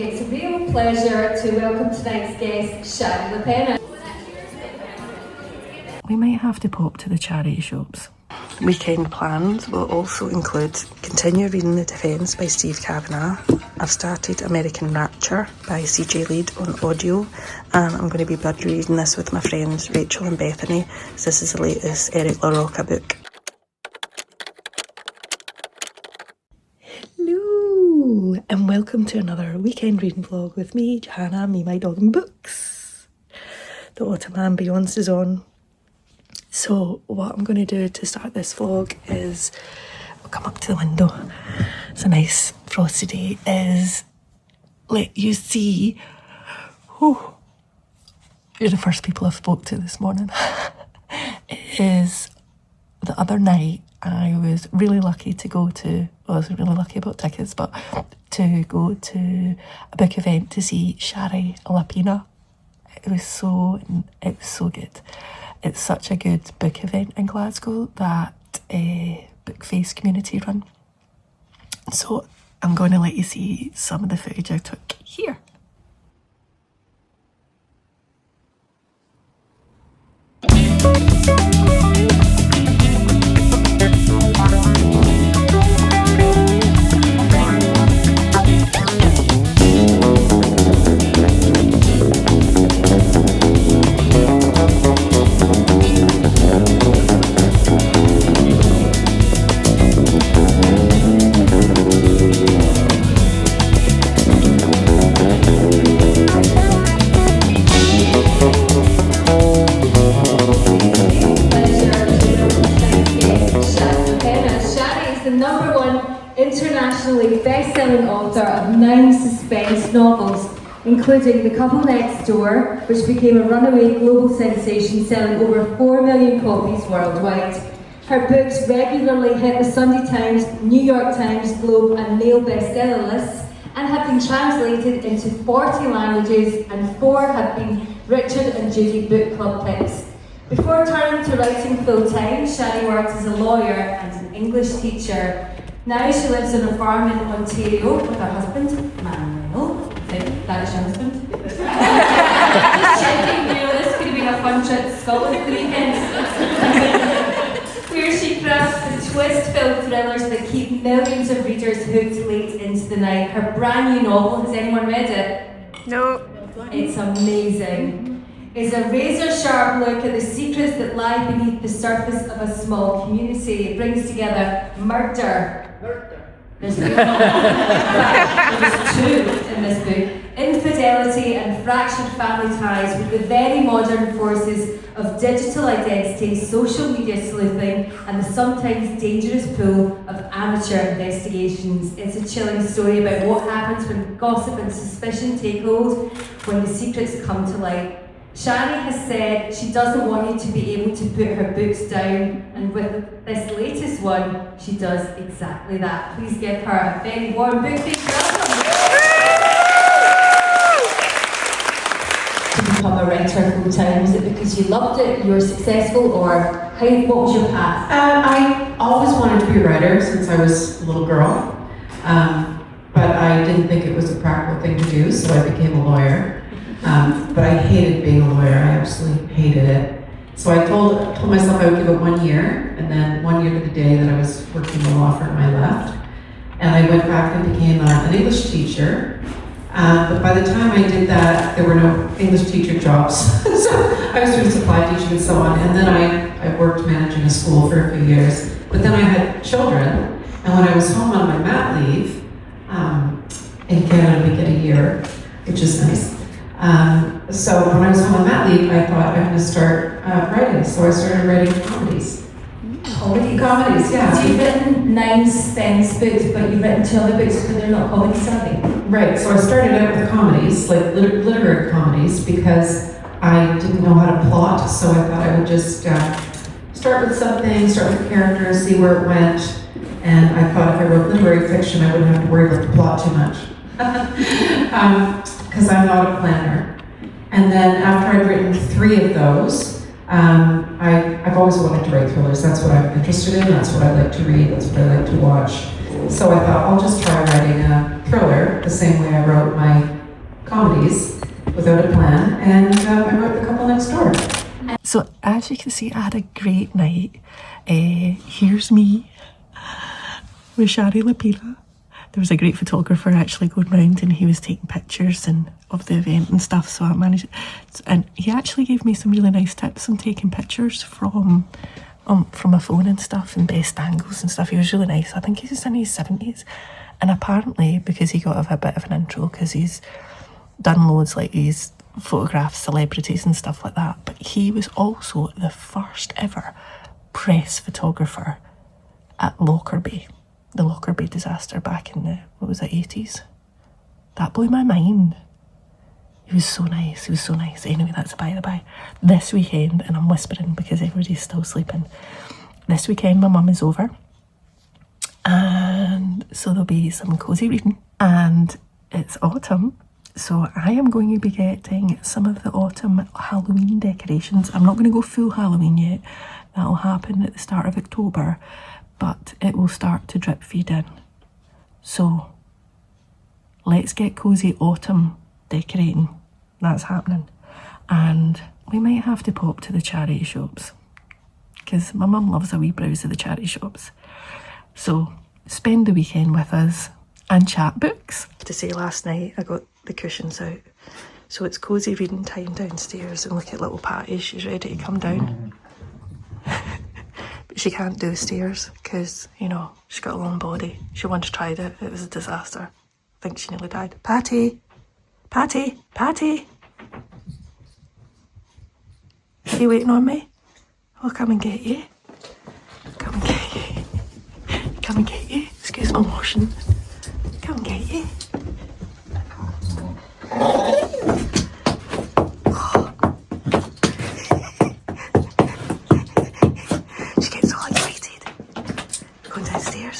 It's a real pleasure to welcome tonight's guest, Shari Lapena. We might have to pop to the charity shops. Weekend plans will also include continue reading The Defence by Steve Cavanagh. I've started American Rapture by CJ Leede on audio, and I'm going to be buddy reading this with my friends Rachel and Bethany. So this is the latest LaRocca book. Hello, and welcome to another weekend reading vlog with me, Johanna, me, my dog and books. The autumn ambience is on. So what I'm going to do to start this vlog is, I'll come up to the window, it's a nice frosty day, is let you see, oh, you're the first people I've spoke to this morning. It is the other night I was really lucky to go to, well, I wasn't really lucky about tickets, but to go to a book event to see Shari Lapena. It was so good. It's such a good book event in Glasgow that Bookface community run. So I'm going to let you see some of the footage I took here. Internationally best-selling author of 9 suspense novels, including The Couple Next Door, which became a runaway global sensation, selling over 4 million copies worldwide. Her books regularly hit the Sunday Times, New York Times, Globe and Mail bestseller lists and have been translated into 40 languages, and 4 have been Richard and Judy Book Club picks. Before turning to writing full-time, Shari worked as a lawyer and an English teacher. Now she lives on a farm in Ontario with her husband, Manuel. I think that is your husband. Just checking, this could have been a fun trip to Scotland for the weekend. Where she crafts the twist-filled thrillers that keep millions of readers hooked late into the night. Her brand new novel, has anyone read it? No. It's amazing. It's a razor-sharp look at the secrets that lie beneath the surface of a small community. It brings together murder. There's 2 in this book. Infidelity and fractured family ties with the very modern forces of digital identity, social media sleuthing, and the sometimes dangerous pull of amateur investigations. It's a chilling story about what happens when gossip and suspicion take hold, when the secrets come to light. Shari has said she doesn't want you to be able to put her books down, and with this latest one, she does exactly that. Please give her a very warm Bookface welcome. To become a writer full-time, was it because you loved it, you were successful, or what was your path? I always wanted to be a writer since I was a little girl, but I didn't think it was a practical thing to do, so I became a lawyer. But I hated being a lawyer. I absolutely hated it. So I told myself I would give it 1 year, and then 1 year to the day that I was working in the law firm, I left. And I went back and became an English teacher. But by the time I did that, there were no English teacher jobs. So I was doing supply teaching and so on. And then I worked managing a school for a few years. But then I had children, and when I was home on my mat leave, in Canada we get a year, which is nice. So when I was home on mat leave, I thought I'm going to start writing. So I started writing comedies. Comedies, yeah. So you've written 9 suspense books, but you've written 2 other books, but they're not comedies, are they? Right, so I started out with comedies, like literary comedies, because I didn't know how to plot, so I thought I would just start with something, start with characters, see where it went, and I thought if I wrote literary fiction, I wouldn't have to worry about the plot too much. Because I'm not a planner. And then after I'd written 3 of those, I I've always wanted to write thrillers. That's what I'm interested in. That's what I like to read. That's what I like to watch. So I thought I'll just try writing a thriller the same way I wrote my comedies without a plan. And I wrote The Couple Next Door. So as you can see, I had a great night. Here's me with Shari Lapena. There was a great photographer actually going round and he was taking pictures of the event and stuff, so I managed it. And he actually gave me some really nice tips on taking pictures from a phone and stuff, and best angles and stuff. He was really nice. I think he's in his 70s. And apparently, because he got a bit of an intro, because he's done loads, like he's photographed celebrities and stuff like that, but he was also the first ever press photographer at Lockerbie. The Lockerbie disaster back in the, 80s. That blew my mind. He was so nice, he was so nice. Anyway, that's by the by. This weekend, and I'm whispering because everybody's still sleeping, this weekend my mum is over, and so there'll be some cosy reading, and it's autumn, so I am going to be getting some of the autumn Halloween decorations. I'm not going to go full Halloween yet. That'll happen at the start of October, but it will start to drip feed in. So let's get cosy autumn decorating. That's happening. And we might have to pop to the charity shops because my mum loves a wee browse of the charity shops. So spend the weekend with us and chat books. To say, last night I got the cushions out, so it's cosy reading time downstairs, and look at little Patty, she's ready to come down. But she can't do stairs because, you know, she's got a long body. She once tried it, it was a disaster. I think she nearly died. Patty! Patty! Patty! Are you waiting on me? I'll come and get you. Come and get you. Come and get you. Excuse my washing. Come and get you. She gets all excited. Going downstairs.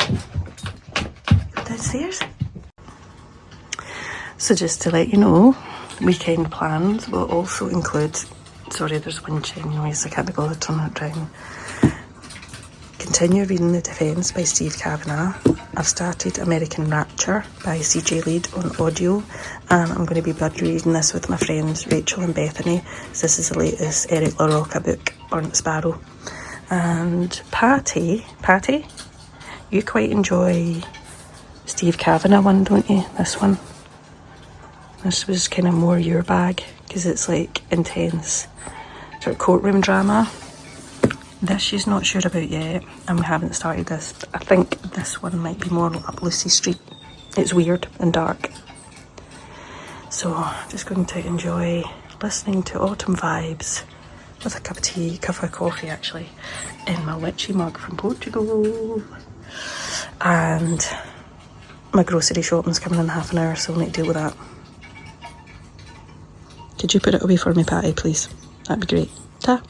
Going downstairs. So just to let you know, weekend plans will also include, sorry there's wind chime noise, I can't be bothered to turn that down. Continue reading The Defence by Steve Cavanagh. I've started American Rapture by CJ Leede on audio, and I'm going to be buddy reading this with my friends Rachel and Bethany. So this is the latest Eric LaRocca book, Burnt Sparrow. And Patty, you quite enjoy Steve Cavanagh one, don't you? This one. This was kind of more your bag because it's like intense sort of courtroom drama. This she's not sure about yet, and we haven't started this. But I think this one might be more up Lucy Street. It's weird and dark. So just going to enjoy listening to autumn vibes with a cup of tea, cup of coffee actually, in my witchy mug from Portugal. And my grocery shopping's coming in half an hour, so I'll need to deal with that. Could you put it away for me, Patty, please? That'd be great. Ta.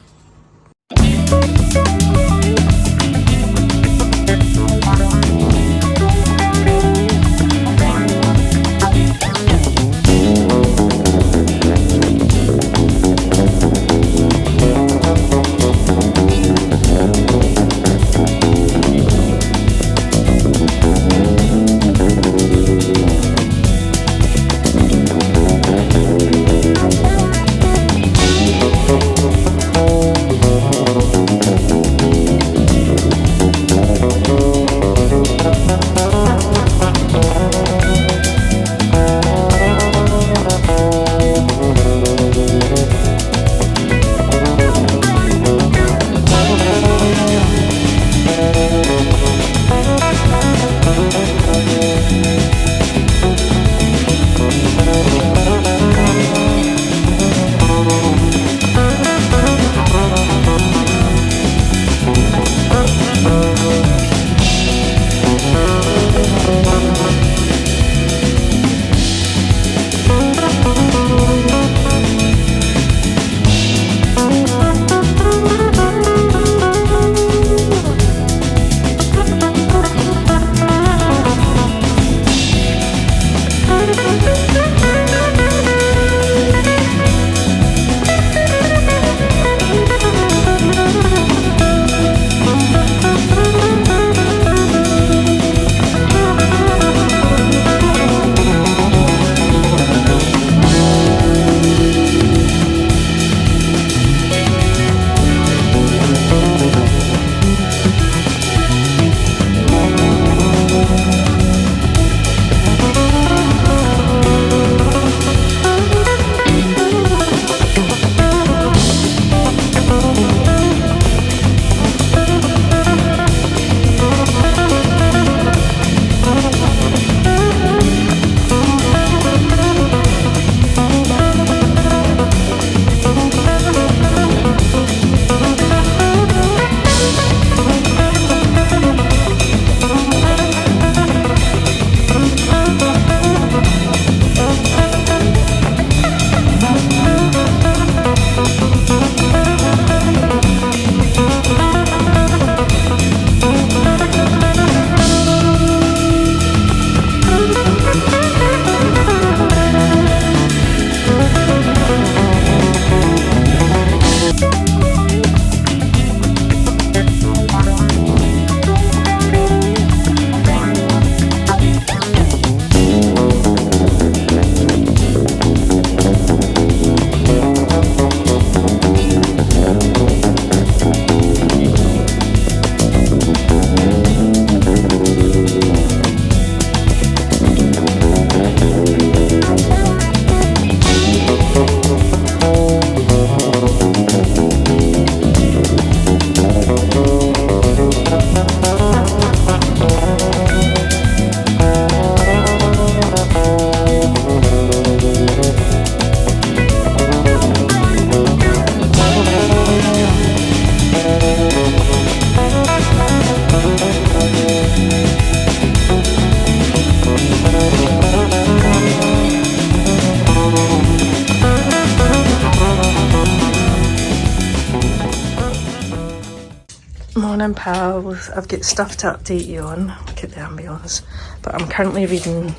Morning pals, I've got stuff to update you on. Look at the ambience. But I'm currently reading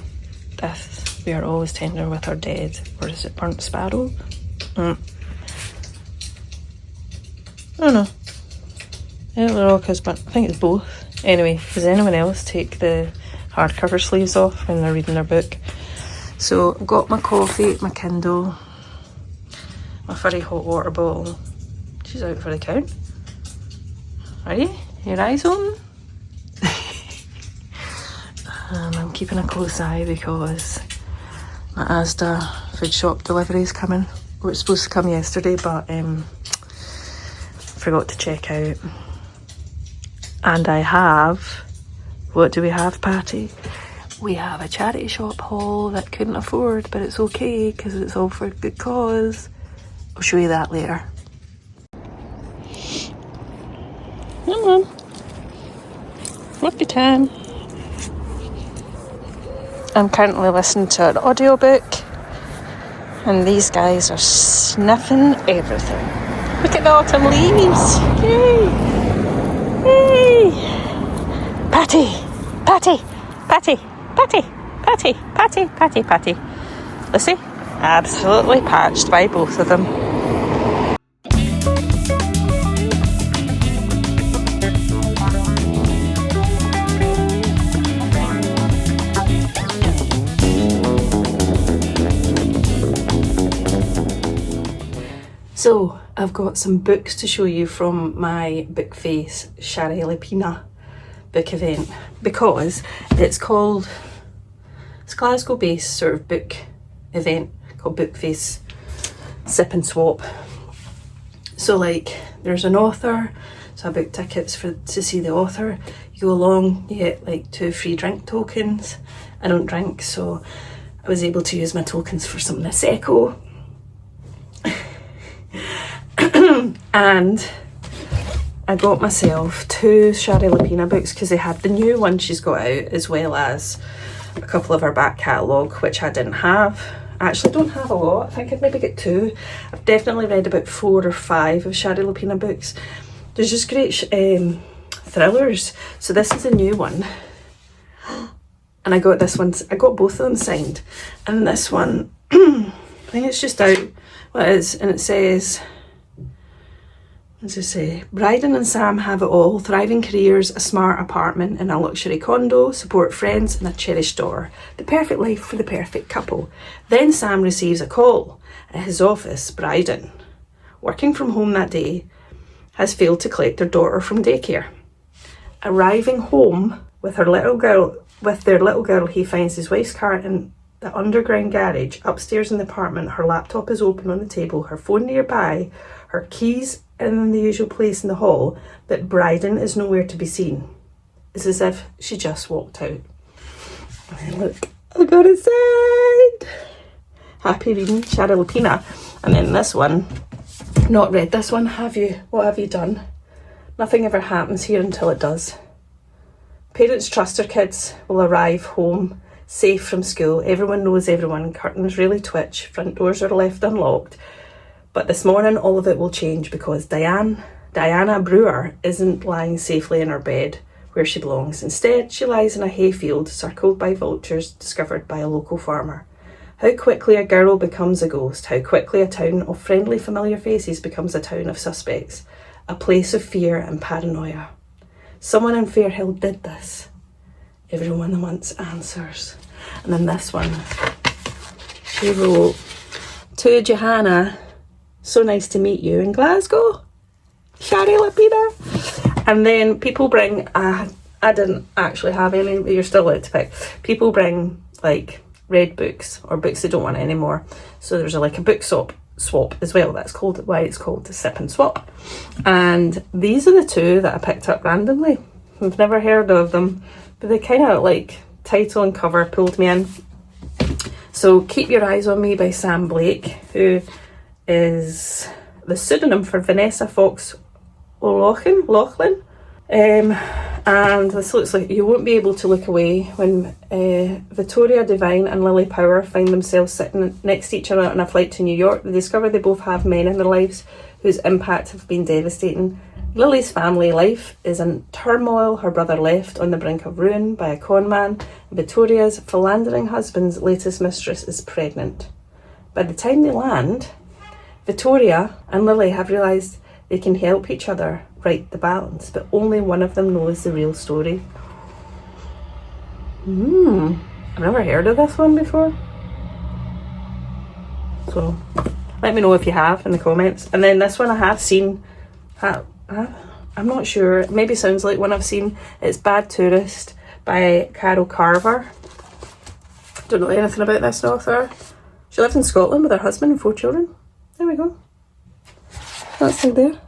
this. We are always tender with our dead. Or is it Burnt Sparrow? I don't know. LaRocca's, but I think it's both. Anyway, does anyone else take the hardcover sleeves off when they're reading their book? So I've got my coffee, my Kindle, my furry hot water bottle. She's out for the count. Are you? Your eyes open? And I'm keeping a close eye because my Asda food shop delivery is coming. It was supposed to come yesterday, but forgot to check out. And I have, what do we have, Patty? We have a charity shop haul that couldn't afford, but it's okay because it's all for a good cause. I'll show you that later. Come on. Look your time. I'm currently listening to an audiobook and these guys are sniffing everything. Look at the autumn leaves. Yay! Yay! Patty! Patty! Patty! Patty! Patty! Patty! Patty! Patty! Lucy? Absolutely patched by both of them. So, I've got some books to show you from my Bookface Shari Lapena book event because it's Glasgow based sort of book event called Bookface Sip and Swap. So like there's an author, so I booked tickets to see the author. You go along, you get like 2 free drink tokens. I don't drink, so I was able to use my tokens for some Prosecco. And I got myself 2 Shari Lapena books because they had the new one she's got out as well as a couple of her back catalogue, which I didn't have. I actually don't have a lot. I think I'd maybe get 2. I've definitely read about 4 or 5 of Shari Lapena books. There's just great thrillers. So this is a new one. And I got this one, I got both of them signed. And this one, I think it's just out, what it is, and it says, as I say, Bryden and Sam have it all, thriving careers, a smart apartment and a luxury condo, support friends and a cherished daughter. The perfect life for the perfect couple. Then Sam receives a call at his office. Bryden, working from home that day, has failed to collect their daughter from daycare. Arriving home with their little girl, he finds his wife's car in the underground garage. Upstairs in the apartment, her laptop is open on the table, her phone nearby, her keys in the usual place in the hall, but Bryden is nowhere to be seen. It's as if she just walked out. And look, I got it signed. Happy reading, Shari Lapena. And then this one, not read this one, have you? What have you done? Nothing ever happens here until it does. Parents trust their kids will arrive home safe from school. Everyone knows everyone. Curtains really twitch. Front doors are left unlocked. But this morning, all of it will change because Diana Brewer isn't lying safely in her bed where she belongs. Instead, she lies in a hayfield circled by vultures discovered by a local farmer. How quickly a girl becomes a ghost. How quickly a town of friendly, familiar faces becomes a town of suspects. A place of fear and paranoia. Someone in Fairhill did this. Everyone wants answers. And then this one, she wrote, to Johanna, so nice to meet you in Glasgow, Shari Lapena. And then people bring, I didn't actually have any, but you're still allowed to pick. People bring like read books or books they don't want anymore. So there's like a book swap as well. That's why it's called the Sip and Swap. And these are the 2 that I picked up randomly. I've never heard of them, but they kind of like title and cover pulled me in. So Keep Your Eyes on Me by Sam Blake, who is the pseudonym for Vanessa Fox O'Loughlin. And this looks like you won't be able to look away when Victoria Devine and Lily Power find themselves sitting next to each other on a flight to New York. They discover they both have men in their lives whose impact have been devastating. Lily's family life is in turmoil, her brother left on the brink of ruin by a con man, and Victoria's philandering husband's latest mistress is pregnant. By the time they land, Victoria and Lily have realised they can help each other right the balance, but only one of them knows the real story. I've never heard of this one before. So, let me know if you have in the comments. And then this one I have seen. I'm not sure. It maybe sounds like one I've seen. It's Bad Tourist by Carol Carver. Don't know anything about this author. She lived in Scotland with her husband and 4 children. There we go. That's it there.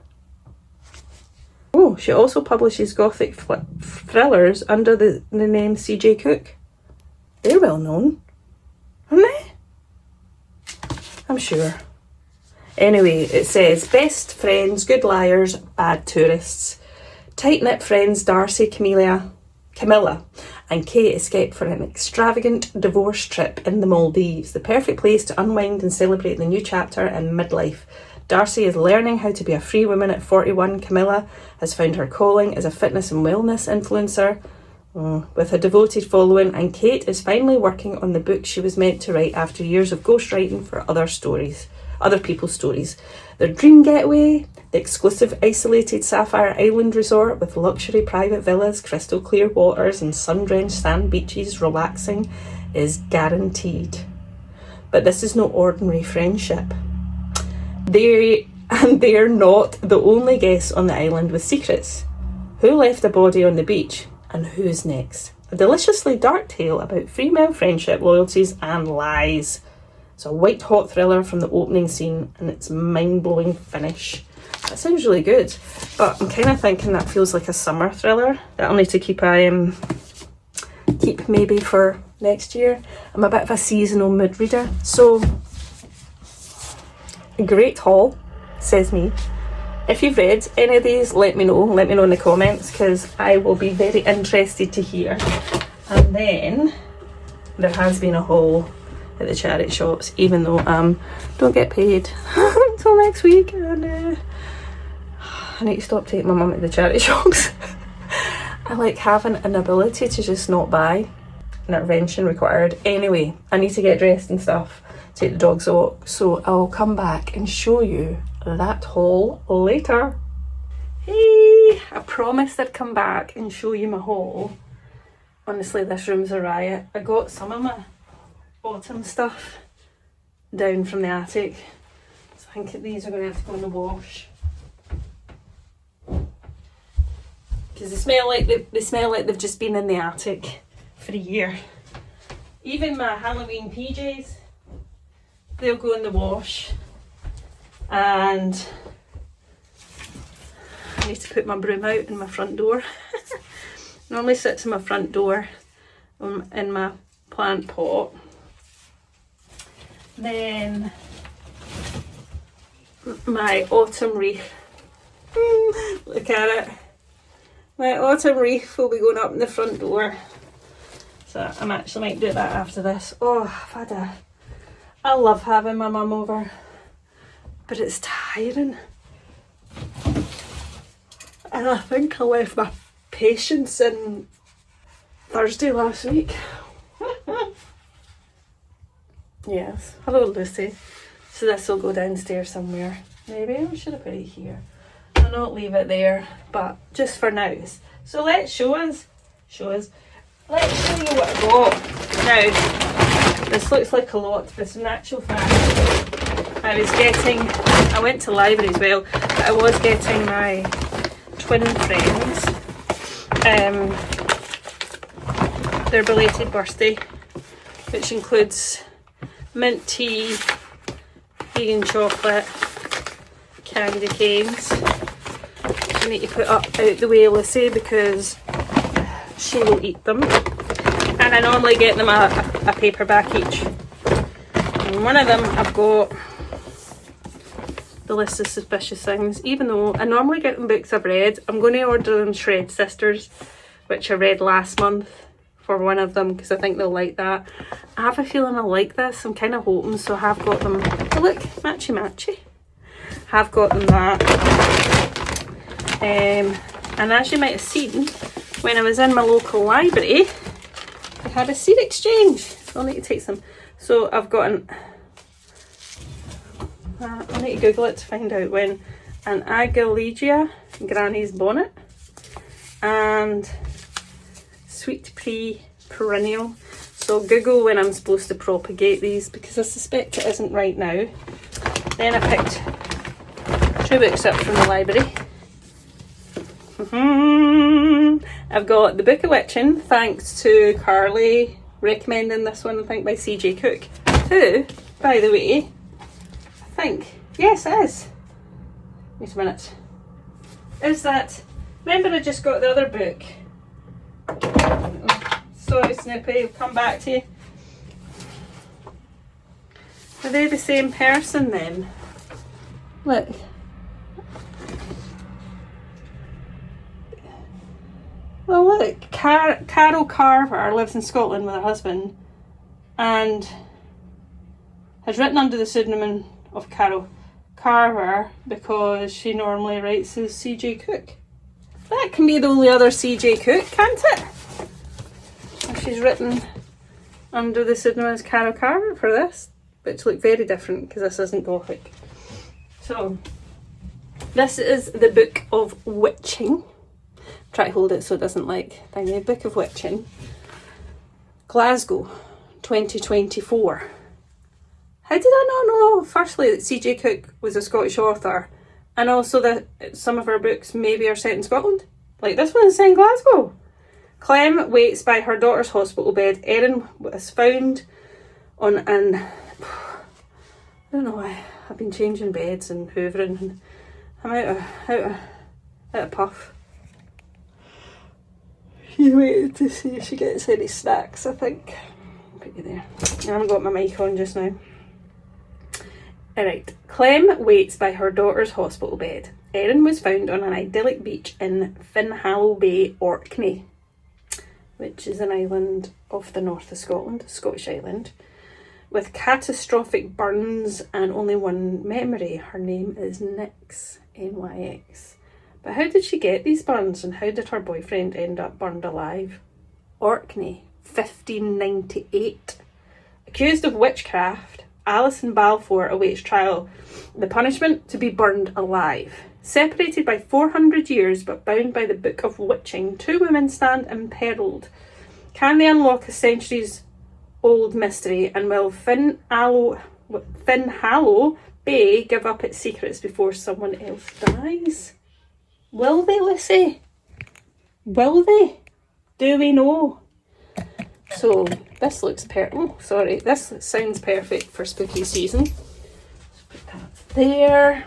Oh, she also publishes gothic thrillers under the name C.J. Cook. They're well known, aren't they? I'm sure. Anyway, it says, best friends, good liars, bad tourists. Tight-knit friends Darcy, Camilla and Kate escape for an extravagant divorce trip in the Maldives, the perfect place to unwind and celebrate the new chapter in midlife. Darcy is learning how to be a free woman at 41. Camilla has found her calling as a fitness and wellness influencer with a devoted following, and Kate is finally working on the book she was meant to write after years of ghostwriting for other people's stories. Their dream getaway, the exclusive isolated Sapphire Island resort with luxury private villas, crystal clear waters and sun-drenched sand beaches relaxing, is guaranteed. But this is no ordinary friendship. They're not the only guests on the island with secrets. Who left a body on the beach and who's next? A deliciously dark tale about female friendship, loyalties and lies. It's a white-hot thriller from the opening scene and its mind-blowing finish. That sounds really good, but I'm kind of thinking that feels like a summer thriller that I'll need to keep maybe for next year. I'm a bit of a seasonal mood reader, so great haul, says me. If you've read any of these, let me know in the comments, because I will be very interested to hear. And then there has been a haul at the charity shops, even though don't get paid until next week, and I need to stop taking my mum to the charity shops. I like having an ability to just not buy, intervention required. Anyway, I need to get dressed and stuff, take the dogs a walk, so I'll come back and show you that haul later. Hey, I promised I'd come back and show you my haul. Honestly, this room's a riot. I got some of my autumn stuff down from the attic, so I think these are going to have to go in the wash, because they smell like they've just been in the attic for a year. Even my Halloween PJs, they'll go in the wash. And I need to put my broom out in my front door. Normally sits in my front door in my plant pot. Then my autumn wreath. Look at it. My autumn wreath will be going up in the front door. So I actually might do that after this. Oh, I love having my mum over, but it's tiring. And I think I left my patience in Thursday last week. Yes, hello Lucy. So this will go downstairs somewhere. Maybe I should have put it here. I'll not leave it there, but just for now. So let's show us. Let's show you what I got. Now, this looks like a lot, but in actual fact, I went to the library as well, but I was getting my twin friends their belated birthday, which includes mint tea, vegan chocolate, candy canes. I need to put up out the way Lucy because she will eat them, and I normally get them a paperback each. And one of them I've got the list of suspicious things. Even though I normally get them books I've read, I'm going to order them Shred Sisters, which I read last month, for one of them, because I think they'll like that. I have a feeling I'll like this. I'm kind of hoping, so I have got them. Oh look, matchy matchy. Have got them that. And as you might have seen, when I was in my local library, they had a seed exchange. I'll need to take some. So I've got I'll need to Google it to find out when. An Agalagia, Granny's Bonnet, and Sweet Pea Perennial. So Google when I'm supposed to propagate these, because I suspect it isn't right now. Then I picked 2 books up from the library. I've got The Book of Witching, thanks to Carly recommending this one, I think by CJ Cook, who, by the way, I think, yes it is. Wait a minute. Is that, remember I just got the other book? Sorry Snoopy, I'll come back to you. Are they the same person then? Look. Well look, Carol Carver lives in Scotland with her husband and has written under the pseudonym of Carol Carver because she normally writes as CJ Cook. That can be the only other CJ Cook, can't it? And she's written under the pseudonym as Carol Carver for this, which look very different because this isn't Gothic. So, this is The Book of Witching. Try to hold it so it doesn't like thingy. Book of Witching. Glasgow, 2024. How did I not know, firstly, that CJ Cook was a Scottish author, and also that some of her books maybe are set in Scotland? Like this one is set in Glasgow. Clem waits by her daughter's hospital bed. Erin was found on an... I don't know why. I've been changing beds and hoovering, and I'm out of puff. She waited to see if she gets any snacks, I think. I'll put you there. I haven't got my mic on just now. Alright, Clem waits by her daughter's hospital bed. Erin was found on an idyllic beach in Finhallow Bay, Orkney, which is an island off the north of Scotland, Scottish island, with catastrophic burns and only one memory. Her name is Nyx, N-Y-X. But how did she get these burns, and how did her boyfriend end up burned alive? Orkney, 1598. Accused of witchcraft, Alison Balfour awaits trial. The punishment, to be burned alive. Separated by 400 years but bound by the Book of Witching, 2 women stand imperiled. Can they unlock a centuries-old mystery, and will Finhallow Bay give up its secrets before someone else dies? Will they, Lucy? Will they? Do we know? So, this looks this sounds perfect for spooky season. Let's put that there.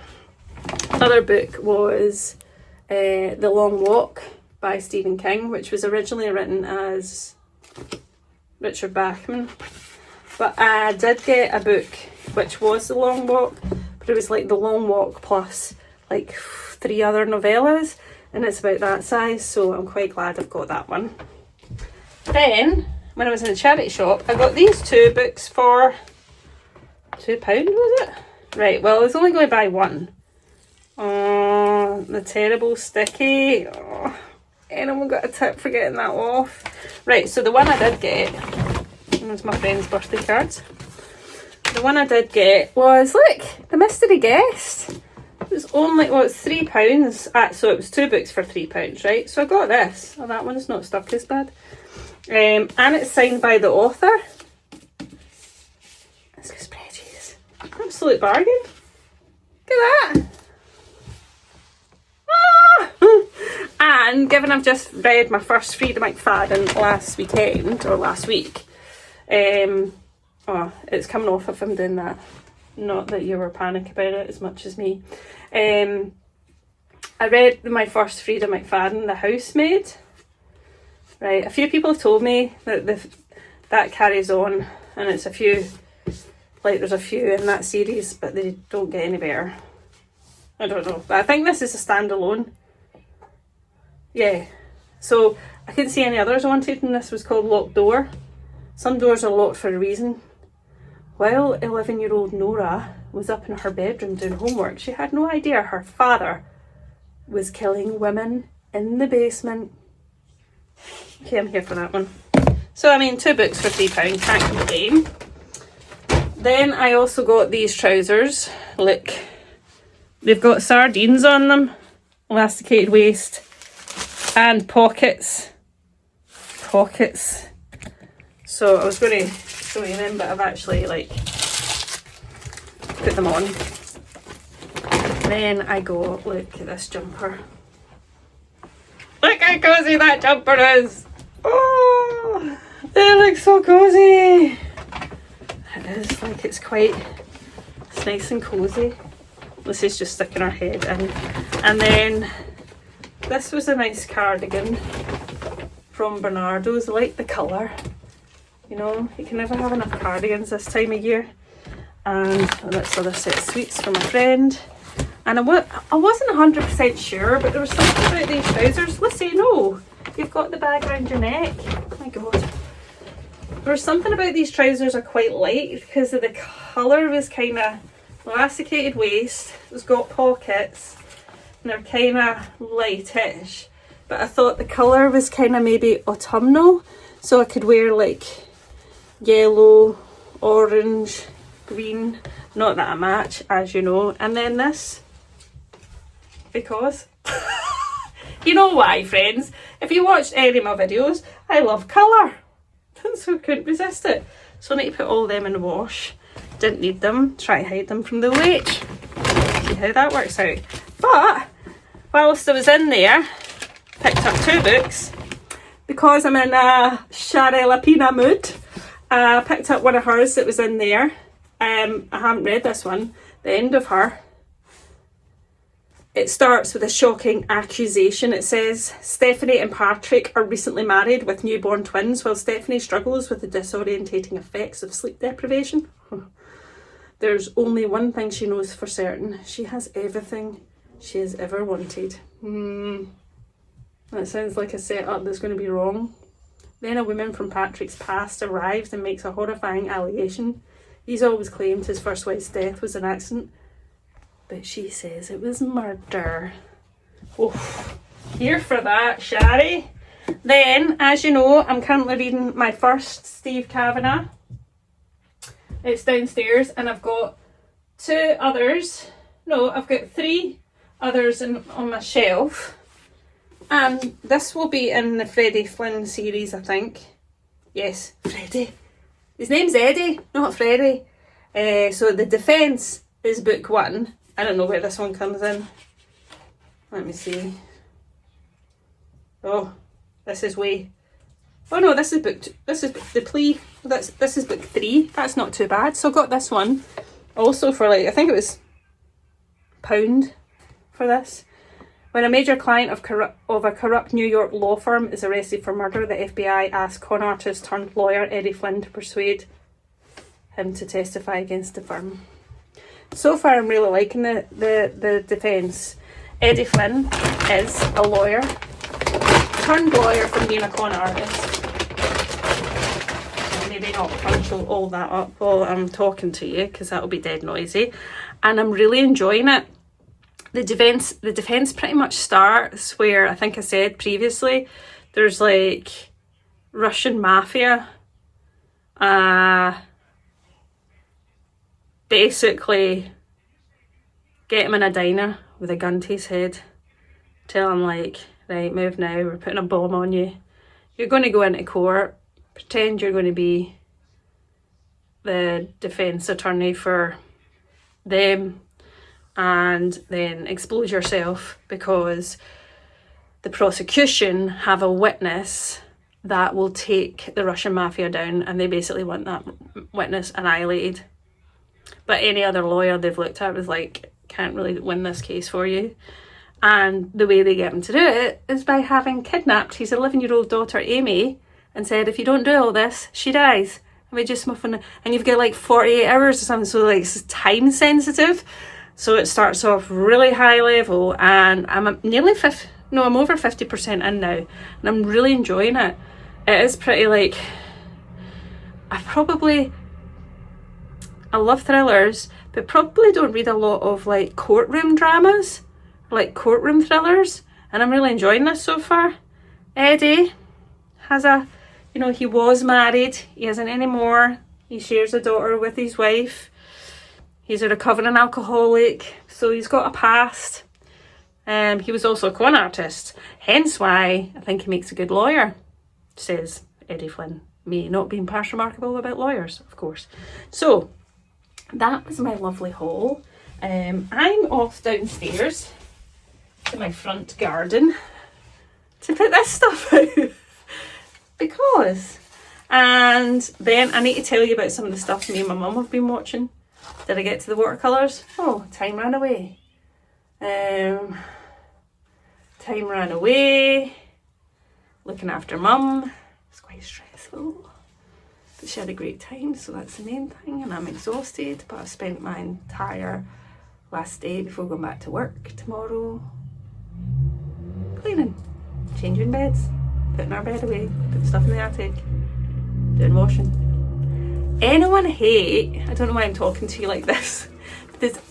Other book was The Long Walk by Stephen King, which was originally written as Richard Bachman. But I did get a book which was The Long Walk, but it was like The Long Walk plus like 3 other novellas, and it's about that size, so I'm quite glad I've got that one. Then, when I was in the charity shop, I got these 2 books for £2, was it? Right, well, I was only going to buy one. Oh, the terrible sticky. Oh, anyone got a tip for getting that off? Right, so the one I did get, and it's my friend's birthday cards. The one I did get was, look, The Mystery Guest. It was only, well, it's £3. So it was 2 books for £3, right? So I got this. Oh, that one's not stuck as bad. And it's signed by the author. Let's go spreadsheets. Absolute bargain. Look at that. Ah! And given I've just read my first Frida McFadden last weekend, or last week, oh, it's coming off if I'm doing that. Not that you were panic about it as much as me. I read my first Frida McFadden, The Housemaid. Right, a few people have told me that that carries on, and it's a few, like there's a few in that series, but they don't get any better. I don't know, but I think this is a standalone. Yeah, so I couldn't see any others I wanted, and this was called Locked Door. Some doors are locked for a reason. While 11-year-old Nora was up in her bedroom doing homework, she had no idea her father was killing women in the basement. Okay, I'm here for that one. So, I mean, 2 books for £3, can't complain. Then I also got these trousers. Look, they've got sardines on them, elasticated waist, and pockets. So I was going to show you them, but I've actually like put them on. Then I go, look at this jumper. Look how cozy that jumper is. Oh, they look so cozy. It is, like, it's nice and cozy. This is just sticking her head in. And then this was a nice cardigan from Bernardo's. I like the colour. You know, you can never have enough cardigans this time of year. And this other set of sweets from a friend. And I wasn't 100% sure, but there was something about these trousers. Listen, no, you've got the bag around your neck. Oh my God. There was something about these trousers are quite light because of the colour was kind of elasticated waist. It's got pockets and they're kind of lightish. But I thought the colour was kind of maybe autumnal. So I could wear like yellow, orange, green. Not that I match, as you know. And then this, because you know why, friends? If you watched any of my videos, I love colour. So I couldn't resist it. So I need to put all them in the wash. Didn't need them. Try to hide them from the witch. See how that works out. But whilst I was in there, picked up 2 books. Because I'm in a Shari Lapena mood, I picked up one of hers that was in there. I haven't read this one. The end of her. It starts with a shocking accusation. It says, Stephanie and Patrick are recently married with newborn twins while Stephanie struggles with the disorientating effects of sleep deprivation. There's only one thing she knows for certain. She has everything she has ever wanted. That sounds like a setup that's going to be wrong. Then a woman from Patrick's past arrives and makes a horrifying allegation. He's always claimed his first wife's death was an accident, but she says it was murder. Oh, here for that, Shari. Then, as you know, I'm currently reading my first Steve Cavanagh. It's downstairs and I've got 2 others. No, I've got 3 others on my shelf. And this will be in the Freddie Flynn series, I think. Yes, Freddie. His name's Eddie, not Freddie. So The Defence is book 1. I don't know where this one comes in. Let me see. Oh, this is way. Oh no, this is book. This is the plea. This is book 3. That's not too bad. So I got this one, also for like I think it was £1 for this. When a major client of a corrupt New York law firm is arrested for murder, the FBI asks con artist turned lawyer Eddie Flynn to persuade him to testify against the firm. So far, I'm really liking the defence. Eddie Flynn is a lawyer, turned lawyer from being a con artist. Maybe not punch all that up while I'm talking to you because that'll be dead noisy. And I'm really enjoying it. The defence pretty much starts where I think I said previously, there's like Russian mafia. Basically get him in a diner with a gun to his head. Tell him like, right, move now, we're putting a bomb on you. You're going to go into court, pretend you're going to be the defence attorney for them, and then expose yourself because the prosecution have a witness that will take the Russian mafia down, and they basically want that witness annihilated. But any other lawyer they've looked at was like, can't really win this case for you. And the way they get him to do it is by having kidnapped his 11-year-old daughter Amy and said, if you don't do all this, she dies. And we just muffin, and you've got like 48 hours or something, so like it's time sensitive. So it starts off really high level, and I'm over 50% in now, and I'm really enjoying it. It is pretty like, I love thrillers, but probably don't read a lot of like courtroom dramas. like courtroom thrillers, and I'm really enjoying this so far. Eddie has a, you know, he was married, he isn't anymore. He shares a daughter with his wife. He's a recovering alcoholic, so he's got a past. He was also a con artist, hence why I think he makes a good lawyer, says Eddie Flynn. Me not being past remarkable about lawyers, of course. So, that was my lovely haul. I'm off downstairs to my front garden to put this stuff out. Because. And then I need to tell you about some of the stuff me and my mum have been watching. Did I get to the watercolours? Oh, time ran away. Time ran away. Looking after mum. It's quite stressful. But she had a great time, so that's the main thing. And I'm exhausted, but I've spent my entire last day before going back to work tomorrow cleaning, changing beds, putting our bed away, putting stuff in the attic, doing washing. Anyone hate, I don't know why I'm talking to you like this.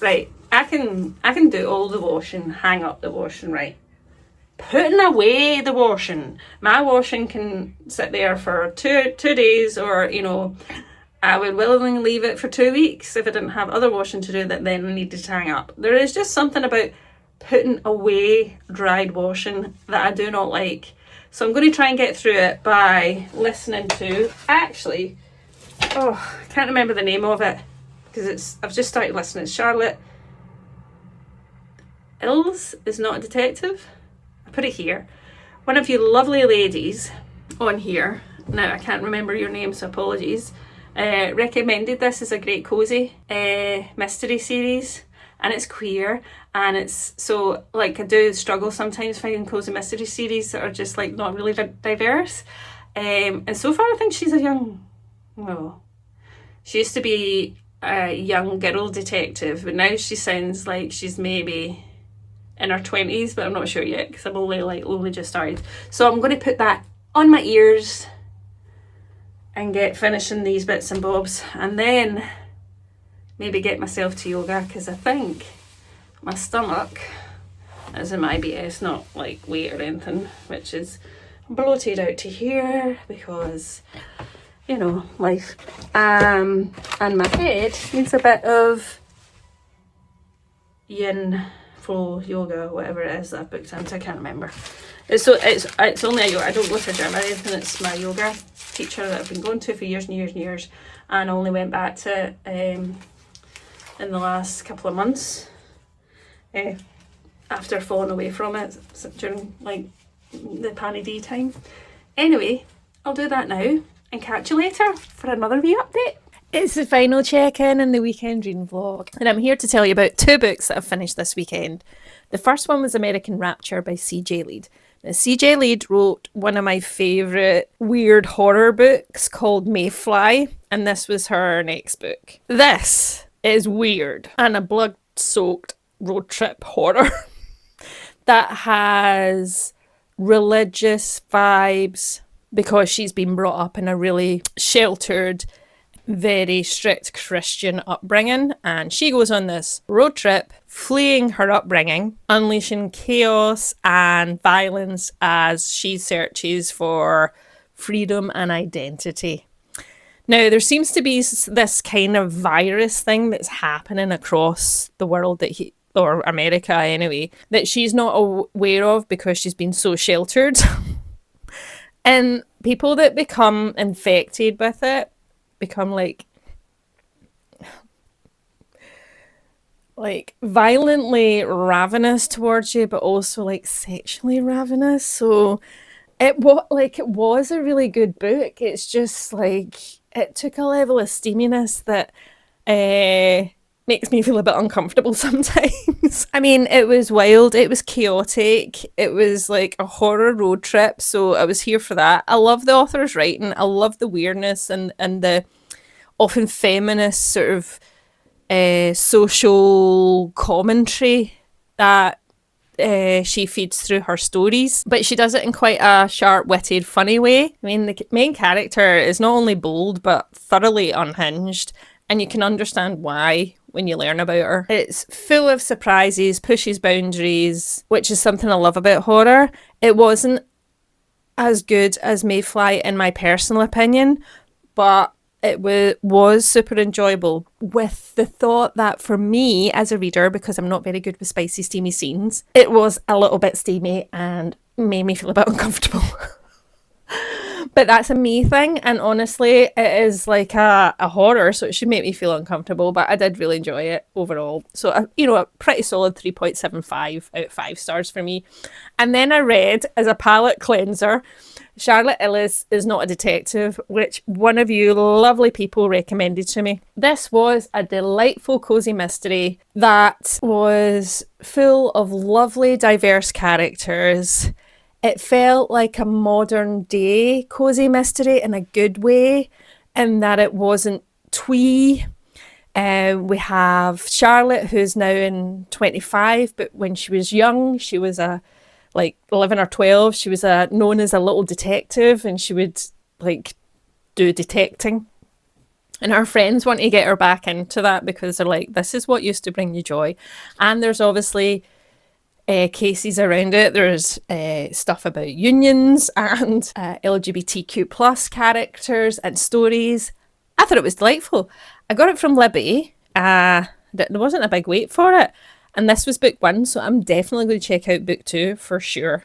Right, I can do all the washing, hang up the washing, right. Putting away the washing. My washing can sit there for two days, or, you know, I would willingly leave it for 2 weeks if I didn't have other washing to do that then I needed to hang up. There is just something about putting away dried washing that I do not like. So I'm going to try and get through it by listening to, actually, I can't remember the name of it because I've just started listening. It's Charlotte Ills is not a detective. I put it here. One of you lovely ladies on here, now I can't remember your name, so apologies, recommended this as a great cozy mystery series, and it's queer, and it's so, like, I do struggle sometimes finding cozy mystery series that are just like not really diverse, and so far I think she's she used to be a young girl detective, but now she sounds like she's maybe in her 20s, but I'm not sure yet because I'm only just started. So I'm going to put that on my ears and get finishing these bits and bobs, and then maybe get myself to yoga, because I think my stomach is in my IBS, not like weight or anything, which is bloated out to here because, you know, life. And my head needs a bit of yin flow yoga, whatever it is that I've booked into. I can't remember. It's only a yoga. I don't go to a gym or anything. It's my yoga teacher that I've been going to for years and years and years, and I only went back to in the last couple of months after falling away from it during like the Panny D time. Anyway, I'll do that now and catch you later for another wee update. It's the final check-in in the weekend reading vlog, and I'm here to tell you about 2 books that I've finished this weekend. The first one was American Rapture by C.J. Leede. Now, C.J. Leede wrote one of my favourite weird horror books called Mayfly, and this was her next book. This is weird and a blood-soaked road trip horror that has religious vibes because she's been brought up in a really sheltered, very strict Christian upbringing, and she goes on this road trip fleeing her upbringing, unleashing chaos and violence as she searches for freedom and identity. Now, there seems to be this kind of virus thing that's happening across the world or America anyway, that she's not aware of because she's been so sheltered. And people that become infected with it become like violently ravenous towards you, but also like sexually ravenous. So it was a really good book. It's just like it took a level of steaminess that makes me feel a bit uncomfortable sometimes. I mean, it was wild, it was chaotic, it was like a horror road trip, so I was here for that. I love the author's writing, I love the weirdness and the often feminist sort of social commentary that she feeds through her stories, but she does it in quite a sharp-witted, funny way. I mean, the main character is not only bold, but thoroughly unhinged, and you can understand why when you learn about her. It's full of surprises, pushes boundaries, which is something I love about horror. It wasn't as good as Mayfly in my personal opinion, but it was super enjoyable, with the thought that for me as a reader, because I'm not very good with spicy, steamy scenes, it was a little bit steamy and made me feel a bit uncomfortable. But that's a me thing, and honestly, it is like a horror, so it should make me feel uncomfortable, but I did really enjoy it overall. So, a pretty solid 3.75 out of 5 stars for me. And then I read, as a palate cleanser, Charlotte Ellis Is Not a Detective, which one of you lovely people recommended to me. This was a delightful cozy mystery that was full of lovely, diverse characters. It felt like a modern day cozy mystery in a good way, in that it wasn't twee. We have Charlotte, who's now in 25, but when she was young, she was 11 or 12, she was known as a little detective, and she would do detecting. And her friends want to get her back into that because they're like, this is what used to bring you joy. And there's obviously cases around it. There's stuff about unions and LGBTQ plus characters and stories. I thought it was delightful. I got it from Libby. There wasn't a big wait for it. And this was book 1, so I'm definitely going to check out book 2 for sure.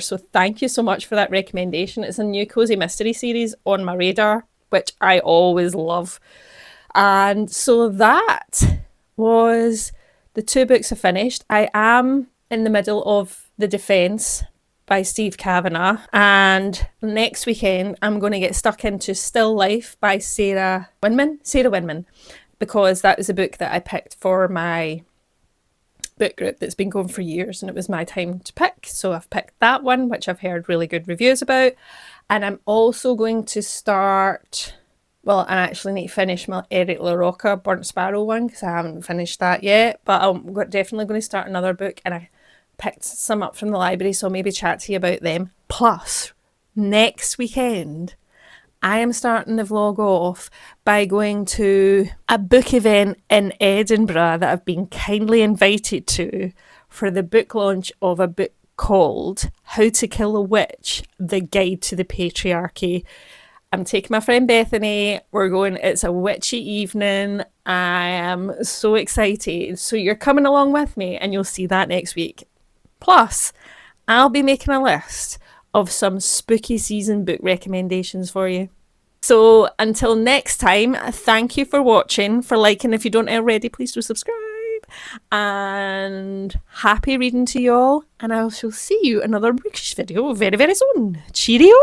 So thank you so much for that recommendation. It's a new cozy mystery series on my radar, which I always love. And so that was the 2 books I finished. I am in the middle of The Defence by Steve Cavanagh, and next weekend I'm going to get stuck into Still Life by Sarah Winman, because that was a book that I picked for my book group that's been going for years, and it was my time to pick, so I've picked that one, which I've heard really good reviews about. And I'm also going to start, I actually need to finish my Eric LaRocca Burnt Sparrow one, because I haven't finished that yet, but I'm definitely going to start another book, and I picked some up from the library, so I'll maybe chat to you about them. Plus, next weekend, I am starting the vlog off by going to a book event in Edinburgh that I've been kindly invited to for the book launch of a book called How to Kill a Witch, The Guide to the Patriarchy. I'm taking my friend Bethany. We're going, it's a witchy evening. I am so excited. So you're coming along with me, and you'll see that next week. Plus, I'll be making a list of some spooky season book recommendations for you. So until next time, thank you for watching, for liking. If you don't already, please do subscribe. And happy reading to you all. And I shall see you in another bookish video very, very soon. Cheerio!